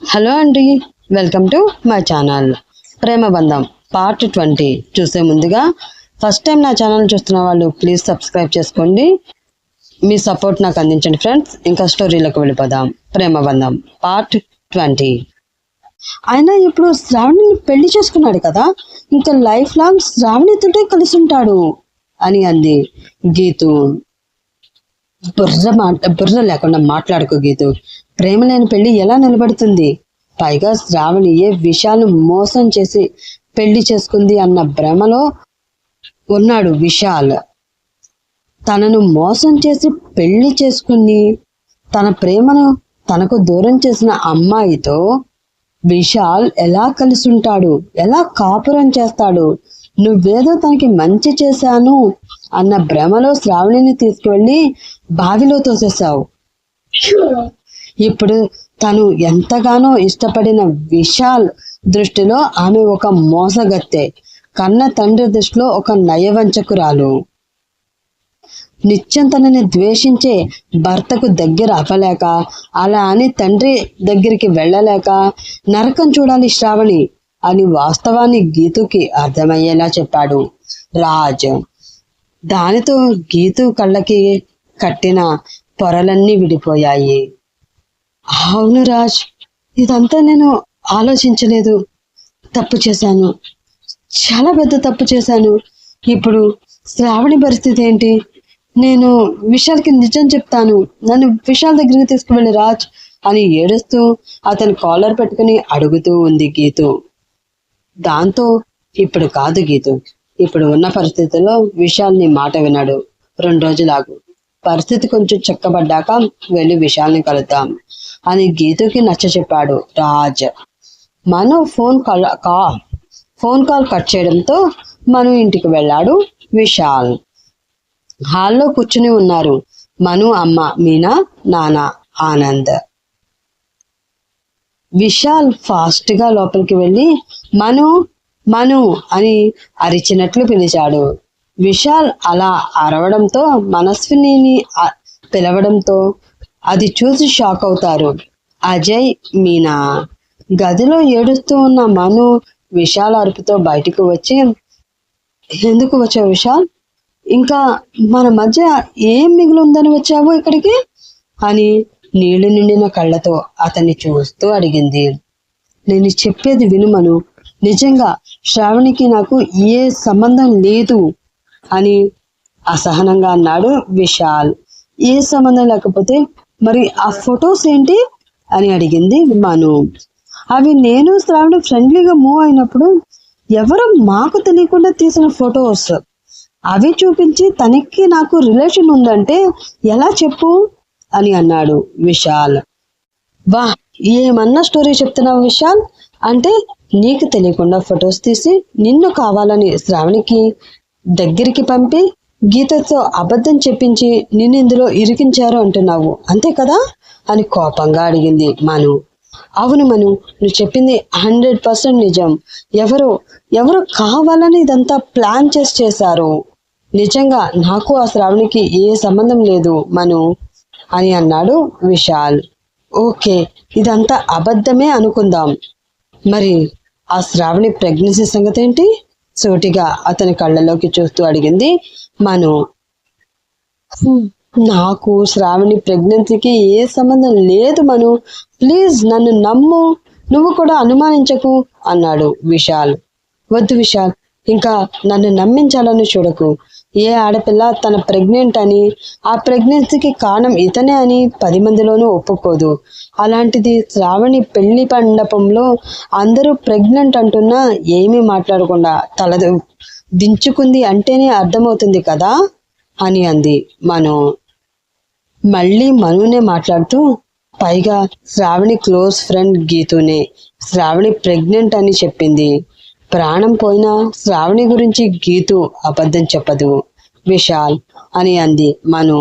Hello అండి, welcome to my channel ప్రేమ బంధం part 20 చూసే ముందుగా ఫస్ట్ టైం నా ఛానల్ చూస్తున్న వాళ్ళు ప్లీజ్ సబ్స్క్రైబ్ చేసుకోండి. మీ సపోర్ట్ నాకు అందించండి ఫ్రెండ్స్. ఇంకా స్టోరీలోకి వెళ్ళిపోదాం. ప్రేమ బంధం పార్ట్ 20. ఆయన ఇప్పుడు శ్రావణిని పెళ్లి చేసుకున్నాడు కదా, ఇంకా లైఫ్ లాంగ్ శ్రావణితోటే కలిసి ఉంటాడు అని అంది గీతు. బుర్ర లేకుండా మాట్లాడుకో గీతు. ప్రేమ లేని పెళ్లి ఎలా నిలబడుతుంది? పైగా శ్రావణి ఏ విశాల్ను మోసం చేసి పెళ్లి చేసుకుంది అన్న భ్రమలో ఉన్నాడు విశాల్. తనను మోసం చేసి పెళ్లి చేసుకుని తన ప్రేమను తనకు దూరం చేసిన అమ్మాయితో విశాల్ ఎలా కలిసి ఉంటాడు, ఎలా కాపురం చేస్తాడు? నువ్వేదో తనకి మంచి చేశాను అన్న భ్రమలో శ్రావణిని తీసుకువెళ్ళి బావిలో తోసేశావు. ఇప్పుడు తను ఎంతగానో ఇష్టపడిన విశాల్ దృష్టిలో ఆమె ఒక మోసగత్తె, కన్న తండ్రి దృష్టిలో ఒక నయవంచకురాలు. నిత్యం తనని ద్వేషించే భర్తకు దగ్గర అవ్వలేక, అలా అని తండ్రి దగ్గరికి వెళ్ళలేక నరకం చూడాలి శ్రావణి అని వాస్తవాన్ని గీతుకి అర్థమయ్యేలా చెప్పాడు రాజ్. దానితో గీతు కళ్ళకి కట్టిన పొరలన్నీ విడిపోయాయి. అవును రాజ్, ఇదంతా నేను ఆలోచించలేదు. తప్పు చేశాను, చాలా పెద్ద తప్పు చేశాను. ఇప్పుడు శ్రావణి పరిస్థితి ఏంటి? నేను విశాల్కి నిజం చెప్తాను, నన్ను విశాల్ దగ్గరికి తీసుకువెళ్ళి రాజ్ అని ఏడుస్తూ అతని కాలర్ పెట్టుకుని అడుగుతూ ఉంది గీతు. దాంతో ఇప్పుడు కాదు గీతు, ఇప్పుడు ఉన్న పరిస్థితుల్లో విశాల్ని మాట విన్నాడు. 2 రోజులాగు, పరిస్థితి కొంచెం చక్కబడ్డాక వెళ్ళి విశాల్ని కలుద్దాం అని గీతుకి నచ్చ చెప్పాడు రాజ్. మను ఫోన్ కాల్ కట్ చేయడంతో మను ఇంటికి వెళ్ళాడు విశాల్. హాల్లో కూర్చుని ఉన్నారు మను అమ్మ మీనా, నాన్న ఆనంద్. విశాల్ ఫాస్ట్ గా లోపలికి వెళ్ళి మను మను అని అరిచినట్లు పిలిచాడు. విశాల్ అలా అరవడంతో మనస్విని పిలవడంతో అది చూసి షాక్ అవుతారు అజయ్, మీనా. గదిలో ఏడుస్తూ ఉన్న మను విశాల్ అరుపుతో బయటకు వచ్చి, ఎందుకు వచ్చావు విశాల్? ఇంకా మన మధ్య ఏం మిగిలిందని వచ్చావు ఇక్కడికి అని నీళ్లు నిండిన కళ్ళతో అతన్ని చూస్తూ అడిగింది. నేను చెప్పేది విను మను, నిజంగా శ్రావణికి నాకు ఏ సంబంధం లేదు అని అసహనంగా అన్నాడు విశాల్. ఏ సంబంధం లేకపోతే మరి ఆ ఫొటోస్ ఏంటి అని అడిగింది మను. అవి నేను శ్రావణి ఫ్రెండ్లీగా మూవ్ అయినప్పుడు ఎవరో మాకు తెలియకుండా తీసిన ఫొటోస్. అవి చూపించి తనకి నాకు రిలేషన్ ఉందంటే ఎలా చెప్పు అని అన్నాడు విశాల్. వా, ఏమన్నా స్టోరీ చెప్తున్నావు విశాల్? అంటే నీకు తెలియకుండా ఫొటోస్ తీసి నిన్ను కావాలని శ్రావణికి దగ్గరికి పంపి గీతతో అబద్ధం చెప్పించి నిన్ను ఇందులో ఇరికించారు అంటున్నావు అంతే కదా అని కోపంగా అడిగింది మను. అవును మను, నువ్వు చెప్పింది 100% నిజం. ఎవరో కావాలని ఇదంతా ప్లాన్ చేశారు. నిజంగా నాకు ఆ శ్రావణికి ఏ సంబంధం లేదు మను అని అన్నాడు విశాల్. ఓకే, ఇదంతా అబద్ధమే అనుకుందాం. మరి ఆ శ్రావణి ప్రెగ్నెన్సీ సంగతి ఏంటి? సూటిగా అతని కళ్ళలోకి చూస్తూ అడిగింది మను. నాకు శ్రావణి ప్రెగ్నెన్సీకి ఏ సంబంధం లేదు మను, ప్లీజ్ నన్ను నమ్ము, నువ్వు కూడా అనుమానించకు అన్నాడు విశాల్. వద్దు విశాల్, ఇంకా నన్ను నమ్మించాలని చూడకు. ఏ ఆడపిల్ల తన ప్రెగ్నెంట్ అని, ఆ ప్రెగ్నెన్సీకి కారణం ఇతనే అని 10 మందిలోనూ ఒప్పుకోదు. అలాంటిది శ్రావణి పెళ్లి మండపంలో అందరూ ప్రెగ్నెంట్ అంటున్నా ఏమీ మాట్లాడకుండా తల దించుకుంది అంటేనే అర్థమవుతుంది కదా అని అంది మను. మళ్ళీ మనునే మాట్లాడుతూ, పైగా శ్రావణి క్లోజ్ ఫ్రెండ్ గీతునే శ్రావణి ప్రెగ్నెంట్ అని చెప్పింది. ప్రాణం పోయినా శ్రావణి గురించి గీతు అబద్ధం చెప్పదు విశాల్ అని అంది మను.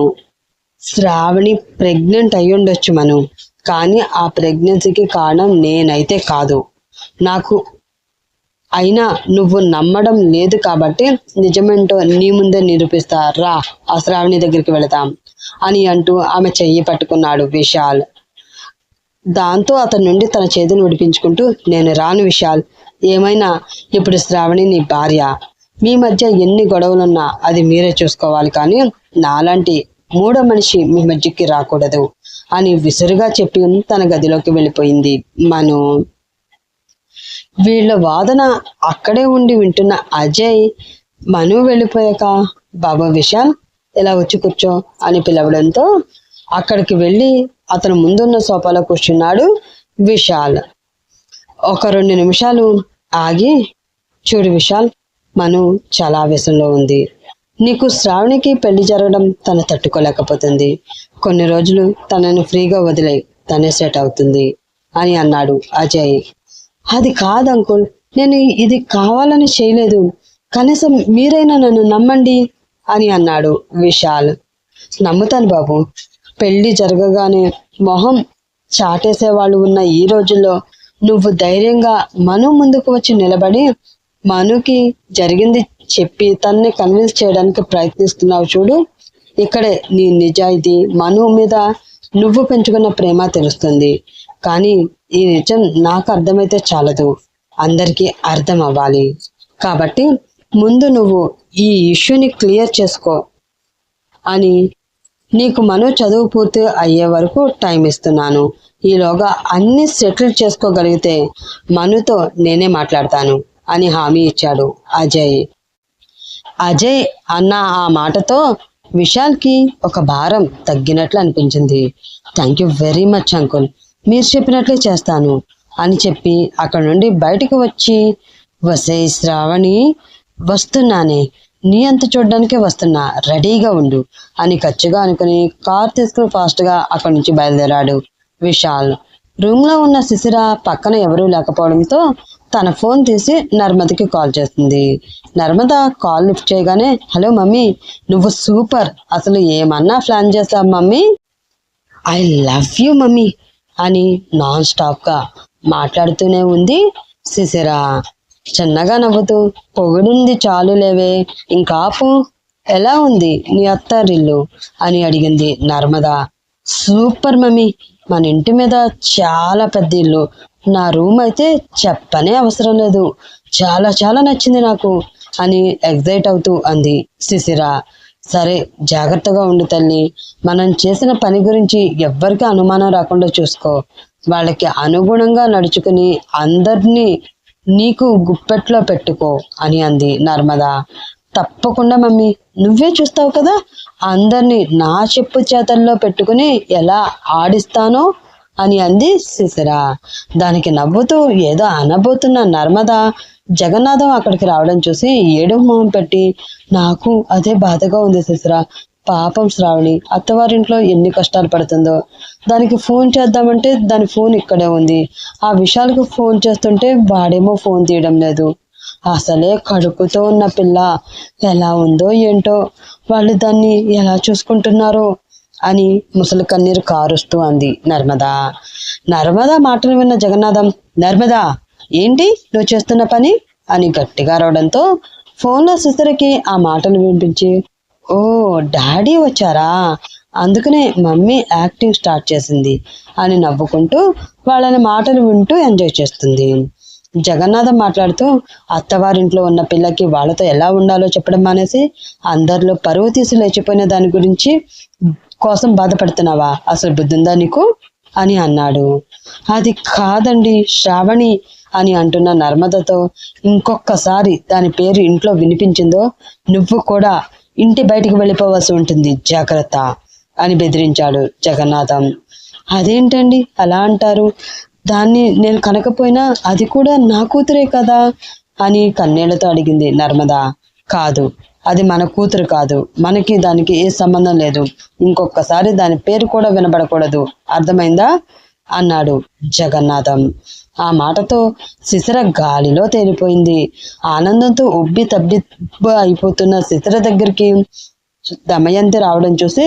శ్రావణి ప్రెగ్నెంట్ అయ్యుండొచ్చు మను, కానీ ఆ ప్రెగ్నెన్సీకి కారణం నేనైతే కాదు. నాకు అయినా నువ్వు నమ్మడం లేదు కాబట్టి నిజమేంటో నీ ముందే నిరూపిస్తా రా, ఆ శ్రావణి దగ్గరికి వెళదాం అని అంటూ ఆమె చెయ్యి పట్టుకున్నాడు విశాల్. దాంతో అతని నుండి తన చేతులు విడిపించుకుంటూ, నేను రాను విశాల్. ఏమైనా ఇప్పుడు శ్రావణి నీ భార్య. మీ మధ్య ఎన్ని గొడవలున్నా అది మీరే చూసుకోవాలి, కానీ నాలాంటి మూడో మనిషి మీ మధ్యకి రాకూడదు అని విసురుగా చెప్పి తన గదిలోకి వెళ్ళిపోయింది మను. వీళ్ళ వాదన అక్కడే ఉండి వింటున్న అజయ్ మను వెళ్ళిపోయాక, బాబా విశాల్ ఇలా వచ్చి కూర్చో అని పిలవడంతో అక్కడికి వెళ్ళి అతను ముందున్న సోఫాలో కూర్చున్నాడు విశాల్. ఒక 2 నిమిషాలు ఆగి, చూడు విశాల్, మను చాలా ఆవేశంలో ఉంది. నీకు శ్రావణికి పెళ్లి జరగడం తను తట్టుకోలేకపోతుంది. కొన్ని రోజులు తనని ఫ్రీగా వదిలే, తనే సెట్ అవుతుంది అని అన్నాడు అజయ్. అది కాదు అంకుల్, నేను ఇది కావాలని చేయలేదు. కనీసం మీరైనా నన్ను నమ్మండి అని అన్నాడు విశాల్. నమ్ముతాను బాబు. పెళ్లి జరగగానే మొహం చాటేసే వాళ్ళు ఉన్న ఈ రోజుల్లో నువ్వు ధైర్యంగా మను ముందుకు వచ్చి నిలబడి మనుకి జరిగింది చెప్పి తనని కన్విన్స్ చేయడానికి ప్రయత్నిస్తున్నావు చూడు. ఇక్కడే నీ నిజాయితీ, మను మీద నువ్వు పెంచుకున్న ప్రేమ తెలుస్తుంది. కానీ ఈ నిజం నాకు అర్థమైతే చాలదు, అందరికీ అర్థం అవ్వాలి. కాబట్టి ముందు నువ్వు ఈ ఇష్యూని క్లియర్ చేసుకో అని నీకు మను చదువు పూర్తి అయ్యే వరకు టైం ఇస్తున్నాను. ఈలోగా అన్ని సెటిల్ చేసుకోగలిగితే మనుతో నేనే మాట్లాడతాను అని హామీ ఇచ్చాడు అజయ్. అజయ్ అన్న ఆ మాటతో విశాల్కి ఒక భారం తగ్గినట్లు అనిపించింది. Thank you very much uncle, మీరు చెప్పినట్లే చేస్తాను అని చెప్పి అక్కడ నుండి బయటకు వచ్చి, వసే శ్రావణి, వస్తున్నానే, నీ అంత చూడడానికే వస్తున్నా, రెడీగా ఉండు అని ఖచ్చితంగా అనుకుని కార్ తీసుకుని ఫాస్ట్గా అక్కడి నుంచి బయలుదేరాడు విశాల్. రూమ్ లో ఉన్న శిశిర పక్కన ఎవరూ లేకపోవడంతో తన ఫోన్ తీసి నర్మదకి కాల్ చేస్తుంది. నర్మద కాల్ లిఫ్ట్ చేయగానే, హలో మమ్మీ, నువ్వు సూపర్, అసలు ఏమన్నా ప్లాన్ చేస్తావు mummy, I love you mummy అని నాన్ స్టాప్ గా మాట్లాడుతూనే ఉంది శిశిర. చిన్నగా నవ్వుతూ, పొగిడింది చాలు లేవే, ఇంకాపు, ఎలా ఉంది నీ అత్తారిల్లు అని అడిగింది నర్మద. సూపర్ మమ్మీ, మన ఇంటి మీద చాలా పెద్ద ఇల్లు, నా రూమ్ అయితే చెప్పనే అవసరం లేదు, చాలా చాలా నచ్చింది నాకు అని ఎగ్జైట్ అవుతూ అంది శిశిర. సరే, జాగ్రత్తగా ఉండు తల్లి, మనం చేసిన పని గురించి ఎవ్వరికి అనుమానం రాకుండా చూసుకో, వాళ్ళకి అనుగుణంగా నడుచుకుని అందరినీ నీకు గుప్పెట్లో పెట్టుకో అని అంది నర్మద. తప్పకుండా మమ్మీ, నువ్వే చూస్తావు కదా, అందరినీ నా చెప్పు చేతల్లో పెట్టుకుని ఎలా ఆడిస్తానో అని అంది శిశిర. దానికి నవ్వుతూ ఏదో అనబోతున్న నర్మద జగన్నాథం అక్కడికి రావడం చూసి ఏడు మొహం పెట్టి, నాకు అదే బాధగా ఉంది శిశిర, పాపం శ్రావణి అత్తవారింట్లో ఎన్ని కష్టాలు పడుతుందో, దానికి ఫోన్ చేద్దామంటే దాని ఫోన్ ఇక్కడే ఉంది, ఆ విశాల్కు ఫోన్ చేస్తుంటే వాడేమో ఫోన్ తీయడం లేదు, అసలే కడుపుతో ఉన్న పిల్ల ఎలా ఉందో ఏంటో, వాళ్ళు దాన్ని ఎలా చూసుకుంటున్నారో అని ముసలి కన్నీరు కారుస్తూ అంది నర్మద. నర్మద మాటలు విన్న జగన్నాథం, నర్మద, ఏంటి నువ్వు చేస్తున్న పని అని గట్టిగా అరవడంతో ఫోన్లో శిశిరకి ఆ మాటలు వినిపించి, ఓ డాడీ వచ్చారా, అందుకనే మమ్మీ యాక్టింగ్ స్టార్ట్ చేసింది అని నవ్వుకుంటూ వాళ్ళని మాటలు వింటూ ఎంజాయ్ చేస్తుంది. జగన్నాథం మాట్లాడుతూ, అత్తవారింట్లో ఉన్న పిల్లకి వాళ్ళతో ఎలా ఉండాలో చెప్పడం మానేసి అందరిలో పరువు తీసి లేచిపోయిన దాని గురించి కోసం బాధపడుతున్నావా, అసలు బుద్ధుందా నీకు అని అన్నాడు. అది కాదండి శ్రావణి అని అంటున్న నర్మదతో, ఇంకొకసారి దాని పేరు ఇంట్లో వినిపించిందో నువ్వు కూడా ఇంటి బయటికి వెళ్ళిపోవాల్సి ఉంటుంది, జాగ్రత్త అని బెదిరించాడు జగన్నాథం. అదేంటండి అలా అంటారు, దాన్ని నేను కనకపోయినా అది కూడా నా కూతురే కదా అని కన్నీళ్లతో అడిగింది నర్మద. కాదు, అది మన కూతురు కాదు, మనకి దానికి ఏ సంబంధం లేదు, ఇంకొకసారి దాని పేరు కూడా వినబడకూడదు, అర్థమైందా అన్నాడు జగన్నాథం. ఆ మాటతో శిశిర గాలిలో తేలిపోయింది. ఆనందంతో ఉబ్బి తబ్బి అయిపోతున్న శిశిర దగ్గరికి దమయంతి రావడం చూసి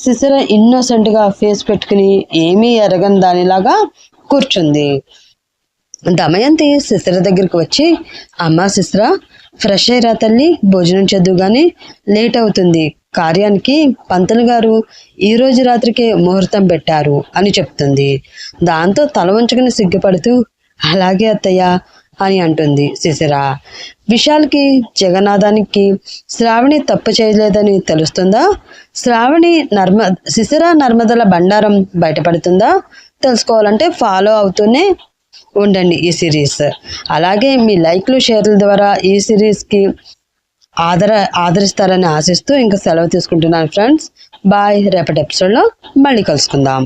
శిశిర ఇన్నోసెంట్ గా ఫేస్ పెట్టుకుని ఏమీ ఎరగని దానిలాగా కూర్చుంది. దమయంతి శిశిర దగ్గరికి వచ్చి, అమ్మా శిశిర, ఫ్రెష్ అయ్యరా తల్లి, భోజనం చేద్దు గాని లేట్ అవుతుంది, కార్యానికి పంతులు గారు ఈ రోజు రాత్రికే ముహూర్తం పెట్టారు అని చెప్తుంది. దాంతో తల వంచుకుని సిగ్గుపడుతూ అలాగే అత్తయ్య అని అంటుంది శిశిర. విశాల్కి జగన్నాథానికి శ్రావణి తప్పు చేయలేదని తెలుస్తుందా? శిశిర నర్మదల బండారం బయటపడుతుందా? తెలుసుకోవాలంటే ఫాలో అవుతూనే ఉండండి ఈ సిరీస్. అలాగే మీ లైక్లు షేర్ల ద్వారా ఈ సిరీస్కి ఆదరిస్తారని ఆశిస్తూ ఇంకా సెలవు తీసుకుంటున్నాను ఫ్రెండ్స్. బాయ్. రేపటి ఎపిసోడ్లో మళ్ళీ కలుసుకుందాం.